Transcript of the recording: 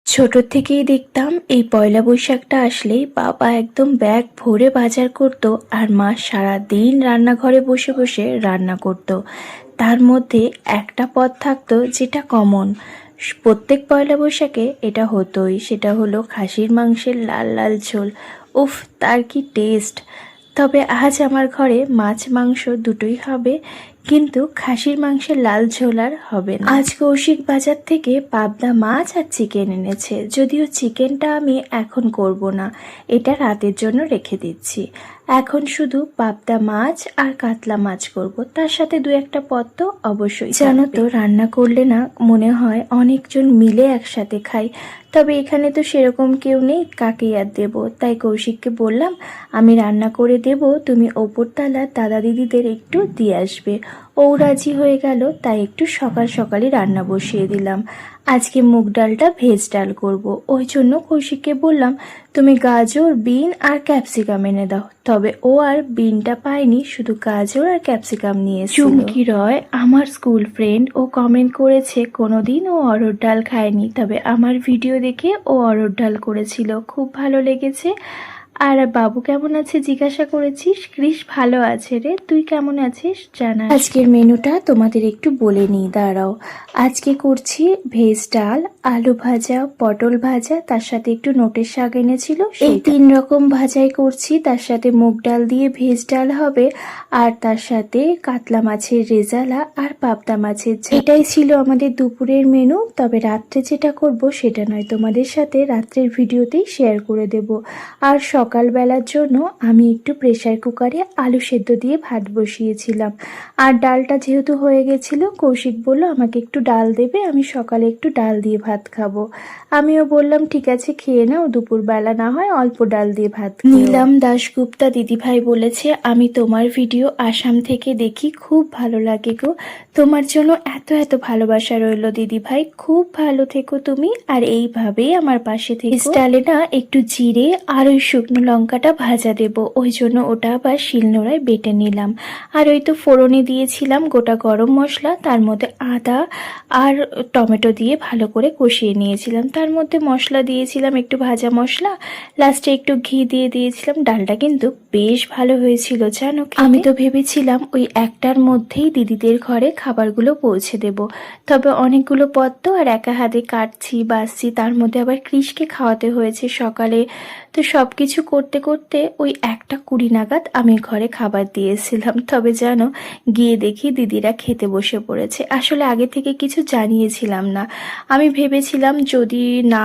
ছোট থেকেই দেখতাম এই পয়লা বৈশাখটা আসলেই বাবা একদম ব্যাগ ভরে বাজার করত আর মা সারাদিন রান্নাঘরে বসে বসে রান্না করত। তার মধ্যে একটা পদ থাকতো যেটা কমন, প্রত্যেক পয়লা বৈশাখে এটা হতোই, সেটা হলো খাসির মাংসের লাল লাল ঝোল। উফ, তার কি টেস্ট! তবে আজ আমার ঘরে মাছ মাংস দুটোই হবে, কিন্তু খাসির মাংসের লাল ঝোল আর হবে না। আজ কৌশিক বাজার থেকে পাবদা মাছ আর চিকেন এনেছে, যদিও চিকেনটা আমি এখন করব না, এটা রাতের জন্য রেখে দিচ্ছি। এখন শুধু পাবদা মাছ আর কাতলা মাছ করব, তার সাথে দু একটা পদ তো অবশ্যই। জানো তো, রান্না করলে না মনে হয় অনেকজন মিলে একসাথে খাই, তবে এখানে তো সেরকম কেউ নেই, কাকে আর দেবো। তাই কৌশিককে বললাম, আমি রান্না করে দেব, তুমি ওপরতলার দাদা দিদিদের একটু দিয়ে আসবে। ও রাজি হয়ে গেল, তাই একটু সকাল সকালই রান্না বসিয়ে দিলাম। আজকে মুগ ডালটা ভেজ ডাল করব, ওই জন্য কৌশিককে বললাম তুমি গাজর, বিন আর ক্যাপসিকাম এনে দাও। তবে ও আর বিনটা পায়নি, শুধু গাজর আর ক্যাপসিকাম নিয়েছিল। চুমকি রয় আমার স্কুল ফ্রেন্ড, ও কমেন্ট করেছে কোনোদিন ও অরহর ডাল খায়নি, তবে আমার ভিডিও দেখে ও অরহর ডাল করেছিল, খুব ভালো লেগেছে। আর বাবু কেমন আছে জিজ্ঞাসা করেছিস? ক্রিস ভালো আছে রে, তুই কেমন আছিস জানা। আজকের মেনুটা তোমাদের একটু বলে নিই, দাঁড়াও। আজকে করছি ভেজ ডাল, আলু ভাজা, পটল ভাজা, তার সাথে একটু নোটের শাক এনেছিল, এই 3 রকম ভাজাই করছি। তার সাথে মুগ ডাল দিয়ে ভেজ ডাল হবে, আর তার সাথে কাতলা মাছের রেজালা আর পাবদা মাছের ঝাল। এটাই ছিল আমাদের দুপুরের মেনু। তবে রাত্রে যেটা করব সেটা নয়, তোমাদের সাথে রাত্রের ভিডিওতেই শেয়ার করে দেব। আর সকালবেলার জন্য আমি একটু প্রেসার কুকারে আলু সেদ্ধ দিয়ে ভাত বসিয়েছিলাম। আর ডালটা যেহেতু হয়ে গেছিল, কৌশিক বলল আমাকে একটু ডাল দেবে, আমি সকালে একটু ডাল দিয়ে ভাত খাবো। আমিও বললাম ঠিক আছে খেয়ে নাও, দুপুরবেলা না হয় অল্প ডাল দিয়ে ভাত খেও। নীলাম দাশগুপ্তা দিদিভাই বলেছে, আমি তোমার ভিডিও আসাম থেকে দেখি, খুব ভালো লাগে গো, তোমার জন্য এত এত ভালোবাসা রইল দিদিভাই, খুব ভালো থেকো তুমি, আর এইভাবেই আমার পাশে থেকে। ডালে না একটু জিরে আর ওই শুকনো লঙ্কাটা ভাজা দেব, ওই জন্য ওটা আবার শিলনোড়ায় বেটে নিলাম। আর ওই তো ফোড়নে দিয়েছিলাম গোটা গরম মশলা, তার মধ্যে আদা আর টমেটো দিয়ে ভালো করে কষিয়ে নিয়েছিলাম, তার মধ্যে মশলা দিয়েছিলাম একটু ভাজা মশলা, লাস্টে একটু ঘি দিয়ে দিয়েছিলাম। ডালটা কিন্তু বেশ ভালো হয়েছিল জানো। আমি তো ভেবেছিলাম ওই একটার মধ্যেই দিদিদের ঘরে খাবারগুলো পৌঁছে দেব, তবে অনেকগুলো পদ তো আর একা হাতে কাটছি বাসছি, তার মধ্যে আবার কৃষকে খাওয়াতে হয়েছে সকালে, তো সব কিছু করতে করতে ওই 1:20 নাগাদ আমি ঘরে খাবার দিয়েছিলাম। তবে জানো, গিয়ে দেখি দিদিরা খেতে বসে পড়েছে। আসলে আগে থেকে কিছু জানিয়েছিলাম না, আমি ভেবেছিলাম যদি না